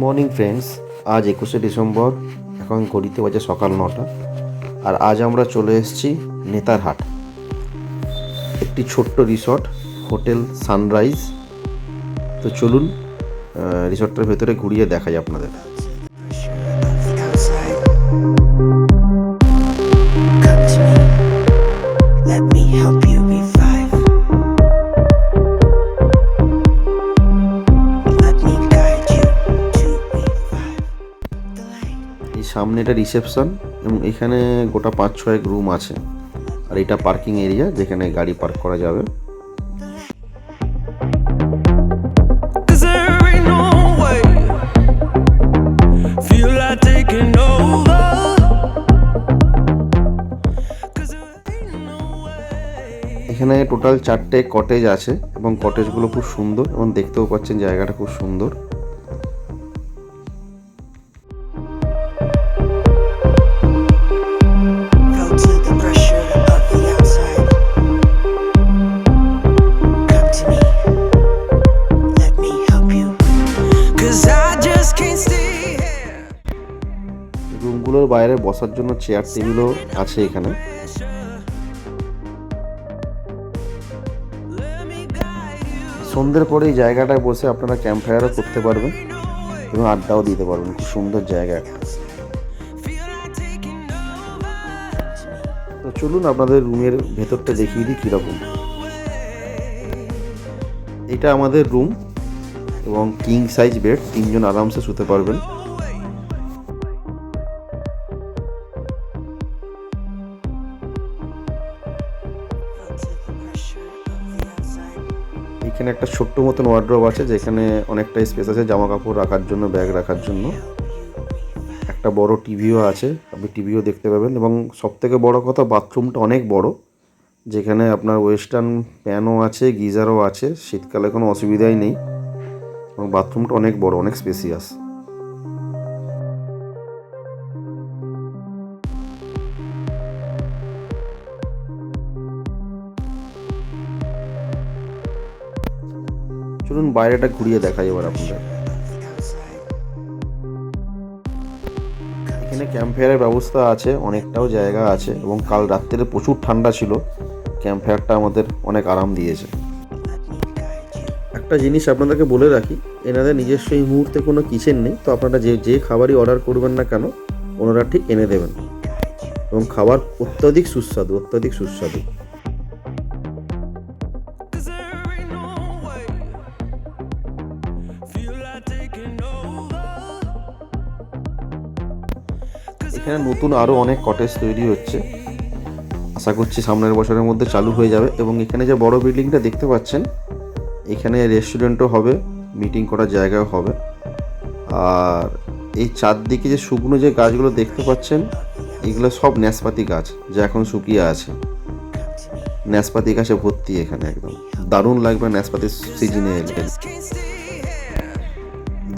Morning friends, আজ 21শে December. এখন ঘড়িতে বাজে সকাল 9টা। আর আজ আমরা চলে এসেছি নেতারহাট, একটি ছোট্ট রিসর্ট, হোটেল সানরাইজ। তো চলুন রিসর্টটার ভেতরে ঘুরিয়ে দেখাই আপনাদের। সামনে এটা রিসেপশন এবং এখানে গোটা 5-6 রুম আছে। আর এটা পার্কিং এরিয়া, যেখানে গাড়ি পার্ক করা যাবে। এখানে টোটাল 4টে কটেজ আছে এবং কটেজগুলো খুব সুন্দর এবং দেখতেও পাচ্ছেন জায়গাটা খুব সুন্দর। রুমগুলোর বাইরে বসার জন্য চেয়ার টেবিলও আছে এখানে। সন্ধ্যের পরে এই জায়গাটায় বসে আপনারা ক্যাম্প ফায়ারও করতে পারবেন এবং আড্ডাও দিতে পারবেন। খুব সুন্দর জায়গা একটা। তো চলুন আপনাদের রুমের ভেতরটা দেখিয়ে দিই কীরকম। এটা আমাদের রুম এবং কিং সাইজ বেড, 3 জন আরামসে শুতে পারবেন। এখানে একটা ছোট্ট মতন ওয়ার্ড্রোব আছে, যেখানে অনেকটা স্পেস আছে জামা কাপড় রাখার জন্য, ব্যাগ রাখার জন্য। একটা বড় টিভিও আছে, আপনি টিভিও দেখতে পাবেন। এবং সবথেকে বড় কথা, বাথরুমটা অনেক বড়, যেখানে আপনার ওয়েস্টার্ন প্যানও আছে, গিজারও আছে। শীতকালে কোনো অসুবিধাই নেই এবং বাথরুমটা অনেক বড়, অনেক স্পেসিয়াস। চলুন বাইরেটা ঘুরিয়ে দেখাই এবার আপনাদের। এখানে ক্যাম্প ফায়ারের ব্যবস্থা আছে, অনেকটাও জায়গা আছে এবং কাল রাত্রে প্রচুর ঠান্ডা ছিল। ক্যাম্প ফায়ারটা আমাদের অনেক আরাম দিয়েছে। একটা জিনিস আপনাদেরকে বলে রাখি, এনাদের নিজস্ব এই মুহূর্তে কোনো কিচেন নেই। তো আপনারা যে খাবারই অর্ডার করবেন না কেন, ওনারা ঠিক এনে দেবেন এবং খাবার অত্যধিক সুস্বাদু। এখানে নতুন আরও অনেক কটেজ তৈরি হচ্ছে, আশা করছি সামনের বছরের মধ্যে চালু হয়ে যাবে। এবং এখানে যে বড় বিল্ডিংটা দেখতে পাচ্ছেন, এখানে রেস্টুরেন্টও হবে, মিটিং করার জায়গাও হবে। আর এই চারদিকে যে শুকনো যে গাছগুলো দেখতে পাচ্ছেন, এগুলো সব ন্যাসপাতি গাছ, যা এখন শুকিয়ে আছে। ন্যাসপাতি গাছে ভর্তি এখানে, একদম দারুণ লাগবে ন্যাসপাতির সিজনে এলে।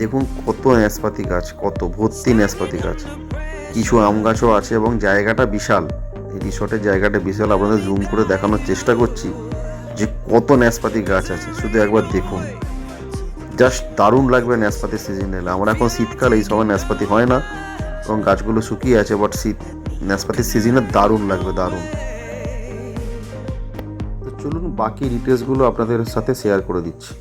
দেখুন কত ন্যাসপাতি গাছ, কত ভর্তি ন্যাসপাতি গাছ। কিছু আম গাছও আছে এবং জায়গাটা বিশাল। এই রিসর্টের জায়গাটা বিশাল। আপনাদের জুম করে দেখানোর চেষ্টা করছি যে কত ন্যাসপাতি গাছ আছে, শুধু একবার দেখুন। জাস্ট দারুণ লাগবে ন্যাসপাতির সিজন এলে। আমরা এখন শীতকাল, এই সময় ন্যাসপাতি হয় না এবং গাছগুলো শুকিয়ে আছে, বাট ন্যাসপাতির সিজনে দারুণ লাগবে, দারুণ। তো চলুন বাকি ডিটেলসগুলো আপনাদের সাথে শেয়ার করে দিচ্ছি।